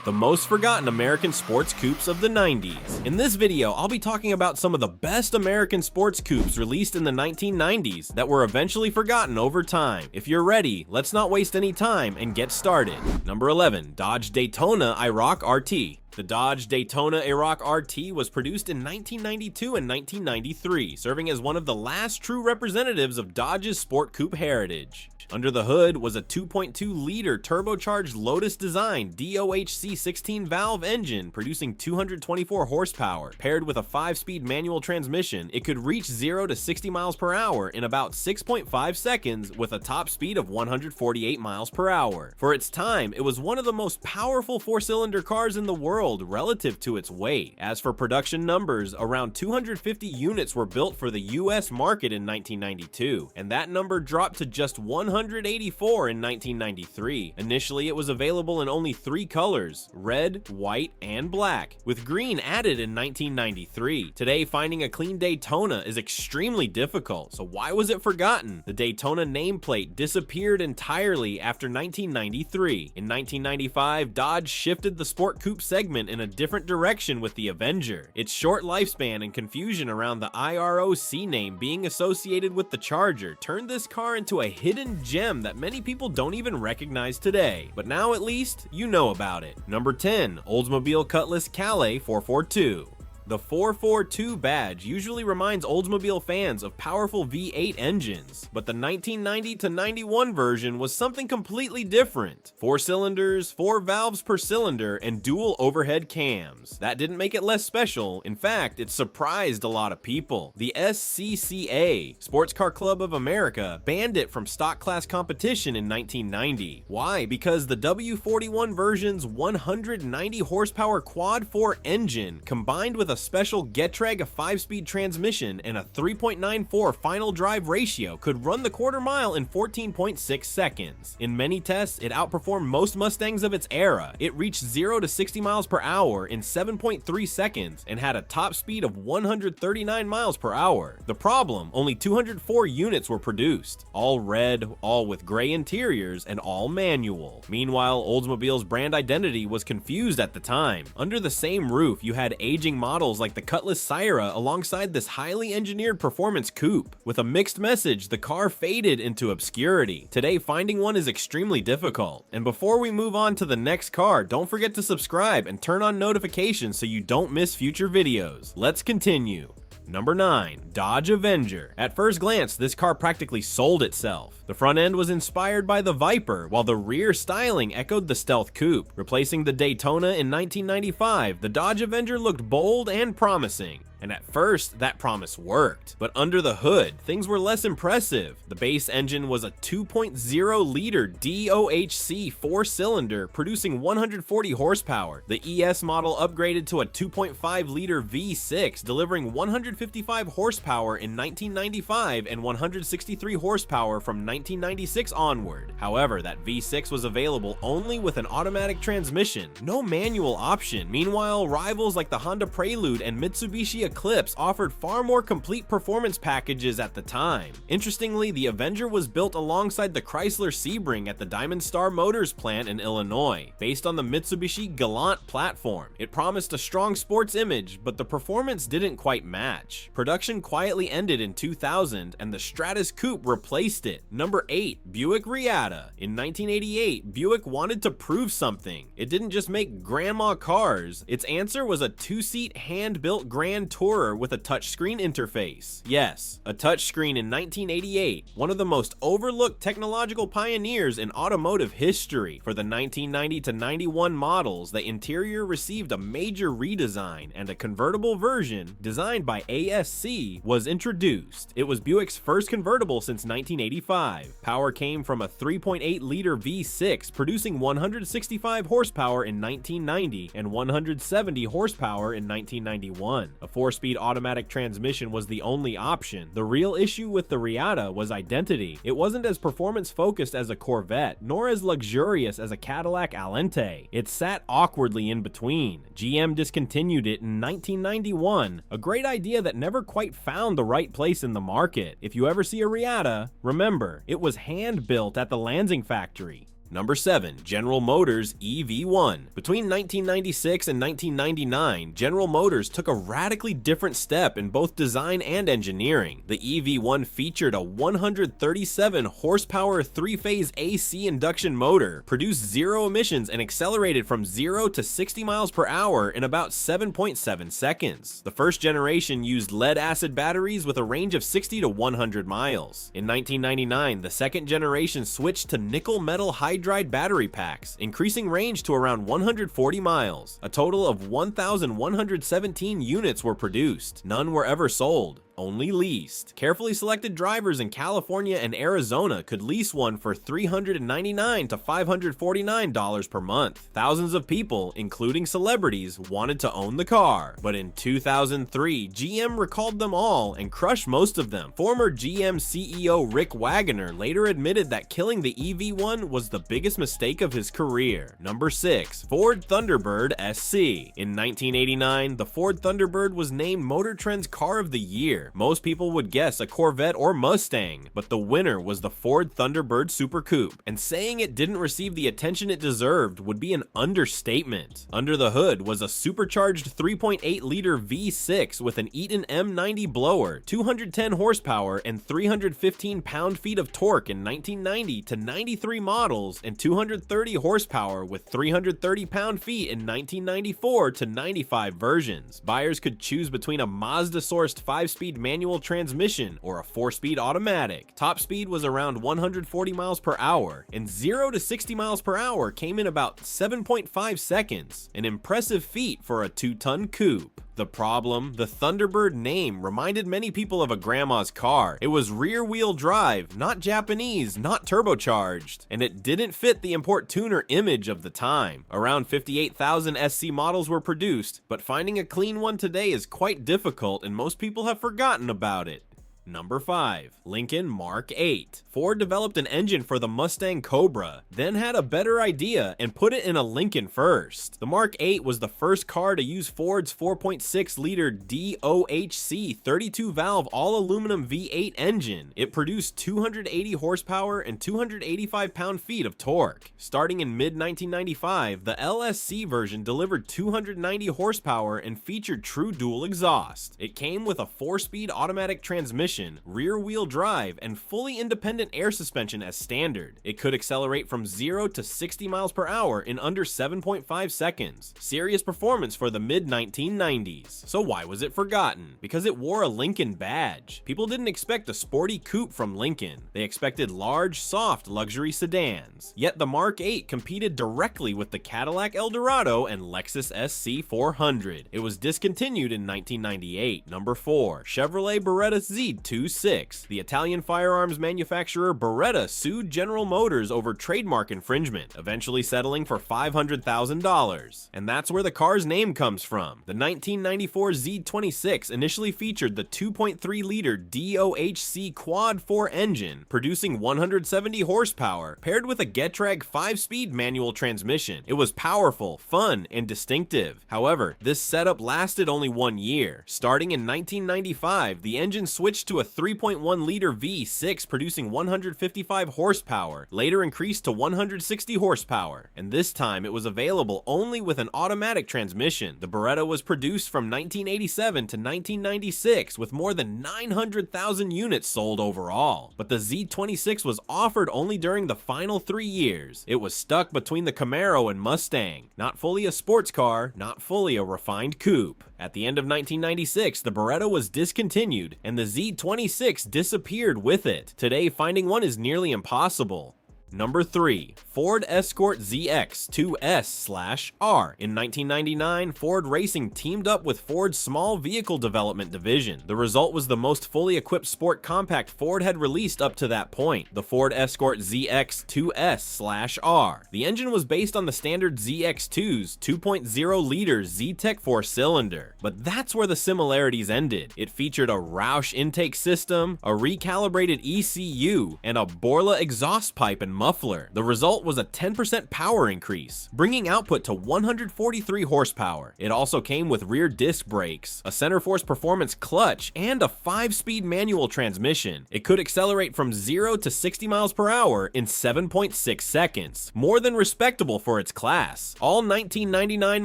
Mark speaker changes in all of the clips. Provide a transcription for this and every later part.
Speaker 1: the most forgotten American sports coupes of the 90s. In this video, I'll be talking about some of the best American sports coupes released in the 1990s that were eventually forgotten over time. If you're ready, let's not waste any time and get started. Number 11, Dodge Daytona IROC RT. The Dodge Daytona IROC RT was produced in 1992 and 1993, serving as one of the last true representatives of Dodge's sport coupe heritage. Under the hood was a 2.2-liter turbocharged Lotus-designed DOHC 16-valve engine producing 224 horsepower. Paired with a 5-speed manual transmission, it could reach 0 to 60 miles per hour in about 6.5 seconds with a top speed of 148 miles per hour. For its time, it was one of the most powerful 4-cylinder cars in the world relative to its weight. As for production numbers, around 250 units were built for the US market in 1992, and that number dropped to just 184 in 1993. Initially, it was available in only 3 colors: red, white, and black, with green added in 1993. Today, finding a clean Daytona is extremely difficult, so why was it forgotten? The Daytona nameplate disappeared entirely after 1993. In 1995, Dodge shifted the sport coupe segment in a different direction with the Avenger. Its short lifespan and confusion around the IROC name being associated with the Charger turned this car into a hidden gem that many people don't even recognize today. But now at least you know about it. Number 10, Oldsmobile Cutlass Calais 442. The 442 badge usually reminds Oldsmobile fans of powerful V8 engines, but the 1990 to 91 version was something completely different. 4 cylinders, 4 valves per cylinder, and dual overhead cams. That didn't make it less special. In fact, it surprised a lot of people. The SCCA, Sports Car Club of America, banned it from stock class competition in 1990. Why? Because the W41 version's 190 horsepower quad 4 engine combined with a special Getrag 5-speed transmission and a 3.94 final drive ratio could run the quarter mile in 14.6 seconds. In many tests, it outperformed most Mustangs of its era. It reached 0 to 60 miles per hour in 7.3 seconds and had a top speed of 139 miles per hour. The problem, only 204 units were produced, all red, all with gray interiors, and all manual. Meanwhile, Oldsmobile's brand identity was confused at the time. Under the same roof, you had aging models like the Cutlass Sierra alongside this highly engineered performance coupe. With a mixed message, the car faded into obscurity. Today, finding one is extremely difficult. And before we move on to the next car, don't forget to subscribe and turn on notifications so you don't miss future videos. Let's continue. Number 9, Dodge Avenger. At first glance, this car practically sold itself. The front end was inspired by the Viper, while the rear styling echoed the Stealth Coupe. Replacing the Daytona in 1995, the Dodge Avenger looked bold and promising. And at first, that promise worked. But under the hood, things were less impressive. The base engine was a 2.0-liter DOHC 4-cylinder, producing 140 horsepower. The ES model upgraded to a 2.5-liter V6, delivering 155 horsepower in 1995 and 163 horsepower from 1996 onward. However, that V6 was available only with an automatic transmission, no manual option. Meanwhile, rivals like the Honda Prelude and Mitsubishi Eclipse offered far more complete performance packages at the time. Interestingly, the Avenger was built alongside the Chrysler Sebring at the Diamond Star Motors plant in Illinois, based on the Mitsubishi Galant platform. It promised a strong sports image, but the performance didn't quite match. Production quietly ended in 2000, and the Stratus Coupe replaced it. Number 8, Buick Reatta. In 1988, Buick wanted to prove something. It didn't just make grandma cars. Its answer was a 2-seat hand-built Grand Tourer with a touchscreen interface. Yes, a touchscreen in 1988, one of the most overlooked technological pioneers in automotive history. For the 1990 to 91 models, the interior received a major redesign, and a convertible version, designed by ASC, was introduced. It was Buick's first convertible since 1985. Power came from a 3.8-liter V6, producing 165 horsepower in 1990 and 170 horsepower in 1991. A 4-speed automatic transmission was the only option. The real issue with the Reatta was identity. It wasn't as performance-focused as a Corvette, nor as luxurious as a Cadillac Alente. It sat awkwardly in between. GM discontinued it in 1991, a great idea that never quite found the right place in the market. If you ever see a Reatta, remember, it was hand-built at the Lansing factory. Number 7. General Motors EV1. Between 1996 and 1999, General Motors took a radically different step in both design and engineering. The EV1 featured a 137 horsepower 3-phase AC induction motor, produced zero emissions, and accelerated from 0 to 60 miles per hour in about 7.7 seconds. The first generation used lead-acid batteries with a range of 60 to 100 miles. In 1999, the second generation switched to nickel metal hydride battery packs, increasing range to around 140 miles. A total of 1,117 units were produced. None were ever sold, only leased. Carefully selected drivers in California and Arizona could lease one for $399 to $549 per month. Thousands of people, including celebrities, wanted to own the car, but in 2003, GM recalled them all and crushed most of them. Former GM CEO Rick Wagoner later admitted that killing the EV1 was the biggest mistake of his career. Number 6. Ford Thunderbird SC. In 1989, the Ford Thunderbird was named Motor Trend's Car of the Year. Most people would guess a Corvette or Mustang, but the winner was the Ford Thunderbird Super Coupe, and saying it didn't receive the attention it deserved would be an understatement. Under the hood was a supercharged 3.8-liter V6 with an Eaton M90 blower, 210 horsepower, and 315 pound-feet of torque in 1990 to 93 models, and 230 horsepower with 330 pound-feet in 1994 to 95 versions. Buyers could choose between a Mazda-sourced 5-speed manual transmission or a 4-speed automatic. Top speed was around 140 miles per hour, and 0 to 60 miles per hour came in about 7.5 seconds, an impressive feat for a 2-ton coupe. The problem? The Thunderbird name reminded many people of a grandma's car. It was rear-wheel drive, not Japanese, not turbocharged, and it didn't fit the import tuner image of the time. Around 58,000 SC models were produced, but finding a clean one today is quite difficult and most people have forgotten about it. Number 5. Lincoln Mark 8. Ford developed an engine for the Mustang Cobra, then had a better idea and put it in a Lincoln first. The Mark 8 was the first car to use Ford's 4.6-liter DOHC 32-valve all-aluminum V8 engine. It produced 280 horsepower and 285 pound-feet of torque. Starting in mid-1995, the LSC version delivered 290 horsepower and featured true dual exhaust. It came with a 4-speed automatic transmission, rear-wheel drive, and fully independent air suspension as standard. It could accelerate from 0 to 60 miles per hour in under 7.5 seconds. Serious performance for the mid-1990s. So why was it forgotten? Because it wore a Lincoln badge. People didn't expect a sporty coupe from Lincoln. They expected large, soft, luxury sedans. Yet the Mark 8 competed directly with the Cadillac Eldorado and Lexus SC400. It was discontinued in 1998. Number 4. Chevrolet Beretta Z26. The Italian firearms manufacturer Beretta sued General Motors over trademark infringement, eventually settling for $500,000. And that's where the car's name comes from. The 1994 Z26 initially featured the 2.3-liter DOHC Quad 4 engine, producing 170 horsepower, paired with a Getrag 5-speed manual transmission. It was powerful, fun, and distinctive. However, this setup lasted only 1 year. Starting in 1995, the engine switched to a 3.1-liter V6 producing 155 horsepower, later increased to 160 horsepower, and this time it was available only with an automatic transmission. The Beretta was produced from 1987 to 1996 with more than 900,000 units sold overall, but the Z26 was offered only during the final 3 years. It was stuck between the Camaro and Mustang, not fully a sports car, not fully a refined coupe. At the end of 1996, the Beretta was discontinued, and the Z26 disappeared with it. Today, finding one is nearly impossible. Number 3. Ford Escort ZX2S/R. In 1999, Ford Racing teamed up with Ford's small vehicle development division. The result was the most fully equipped sport compact Ford had released up to that point, the Ford Escort ZX2S/R. The engine was based on the standard ZX2's 2.0-liter Z-Tech 4-cylinder, but that's where the similarities ended. It featured a Roush intake system, a recalibrated ECU, and a Borla exhaust pipe and muffler. The result was a 10% power increase, bringing output to 143 horsepower. It also came with rear disc brakes, a center force performance clutch, and a 5-speed manual transmission. It could accelerate from 0 to 60 miles per hour in 7.6 seconds, more than respectable for its class. All 1999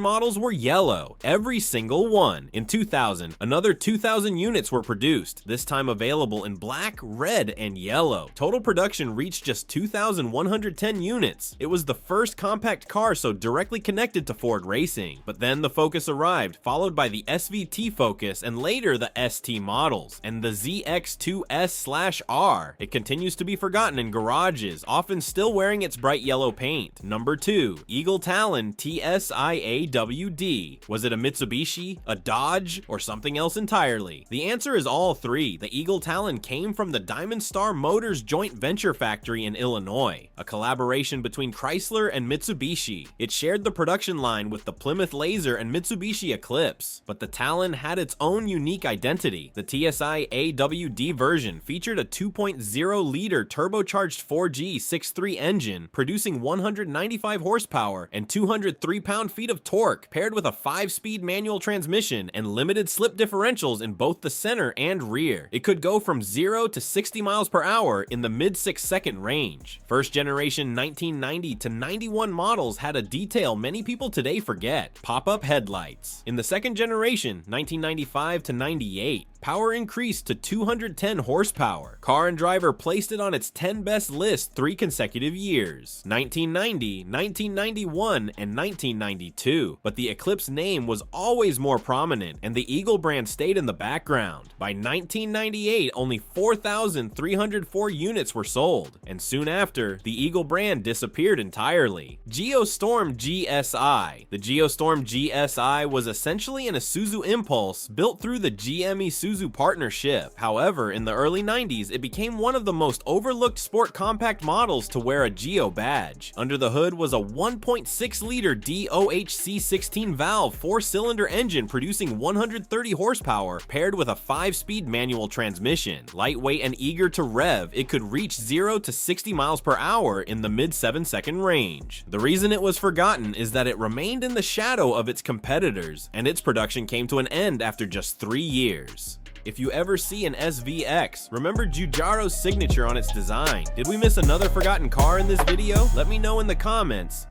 Speaker 1: models were yellow, every single one. In 2000, another 2,000 units were produced, this time available in black, red, and yellow. Total production reached just 2,110 units. It was the first compact car so directly connected to Ford racing. But then the Focus arrived, followed by the SVT Focus and later the ST models, and the ZX2S/R. It continues to be forgotten in garages, often still wearing its bright yellow paint. Number 2, Eagle Talon TSi AWD. Was it a Mitsubishi, a Dodge, or something else entirely? The answer is all three. The Eagle Talon came from the Diamond Star Motors joint venture factory in Illinois, a collaboration between Chrysler and Mitsubishi. It shared the production line with the Plymouth Laser and Mitsubishi Eclipse, but the Talon had its own unique identity. The TSi AWD version featured a 2.0-liter turbocharged 4G 6.3 engine, producing 195 horsepower and 203 pound-feet of torque, paired with a 5-speed manual transmission and limited slip differentials in both the center and rear. It could go from 0 to 60 miles per hour in the mid 6-second range. First generation 1990 to 91 models had a detail many people today forget: pop-up headlights. In the second generation, 1995 to 98, power increased to 210 horsepower. Car and Driver placed it on its 10 best list 3 consecutive years: 1990, 1991, and 1992. But the Eclipse name was always more prominent, and the Eagle brand stayed in the background. By 1998, only 4,304 units were sold, and soon after, the Eagle brand disappeared entirely. Geo Storm GSi. The Geo Storm GSi was essentially an Isuzu Impulse built through the GM-Isuzu partnership. However, in the early 90s, it became one of the most overlooked sport compact models to wear a Geo badge. Under the hood was a 1.6-liter DOHC16 valve 4-cylinder engine producing 130 horsepower, paired with a 5-speed manual transmission. Lightweight and eager to rev, it could reach 0 to 60 miles per hour in the mid 7-second range. The reason it was forgotten is that it remained in the shadow of its competitors, and its production came to an end after just 3 years. If you ever see an SVX, remember Giugiaro's signature on its design. Did we miss another forgotten car in this video? Let me know in the comments.